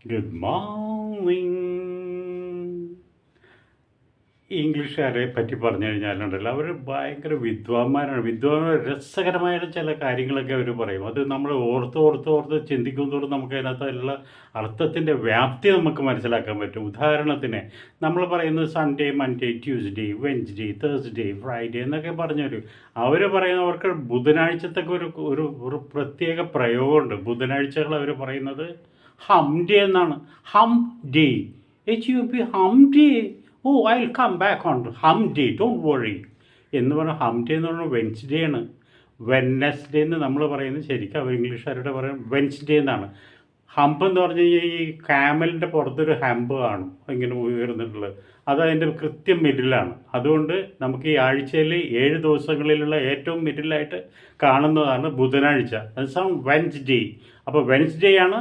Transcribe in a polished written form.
Good morning. ഇംഗ്ലീഷുകാരെ പറ്റി പറഞ്ഞു കഴിഞ്ഞാലുണ്ടല്ലോ, അവർ ഭയങ്കര വിദ്വാന്മാരാണ്. രസകരമായ ചില കാര്യങ്ങളൊക്കെ അവർ പറയും. അത് നമ്മൾ ഓർത്ത് ചിന്തിക്കും തോറും നമുക്ക് അതിനകത്തുള്ള അർത്ഥത്തിൻ്റെ വ്യാപ്തി നമുക്ക് മനസ്സിലാക്കാൻ പറ്റും. ഉദാഹരണത്തിന് നമ്മൾ പറയുന്നത് Sunday, Monday, Tuesday, Wednesday, Thursday, Friday എന്നൊക്കെ പറഞ്ഞൊരു അവർ പറയുന്നവർക്ക് ബുധനാഴ്ചത്തൊക്കെ ഒരു പ്രത്യേക പ്രയോഗമുണ്ട്. ബുധനാഴ്ചകൾ അവർ പറയുന്നത് ഹം ഡേ എന്നാണ്. Hum day, hum day. Oh, I will come back on hum day, don't worry എന്ന് പറഞ്ഞാൽ ഹം ഡേ എന്ന് പറഞ്ഞാൽ വെൻസ്ഡേ ആണ്. വെനസ്ഡേ എന്ന് നമ്മൾ പറയുന്നത് ശരിക്കും അവർ ഇംഗ്ലീഷുകാരുടെ പറയും വെൻസ്ഡേ എന്നാണ്. ഹമ്പ് എന്ന് പറഞ്ഞു കഴിഞ്ഞാൽ ഈ കാമലിൻ്റെ പുറത്തൊരു ഹമ്പ് കാണും ഇങ്ങനെ ഉയർന്നിട്ടുള്ളത്. അത് അതിൻ്റെ കൃത്യം മിഡിലാണ്. അതുകൊണ്ട് നമുക്ക് ഈ ആഴ്ചയിൽ 7 ദിവസങ്ങളിലുള്ള ഏറ്റവും മിഡിലായിട്ട് കാണുന്നതാണ് ബുധനാഴ്ച. അത് വെൻസ്ഡേ. അപ്പോൾ വെൻസ്ഡേ ആണ്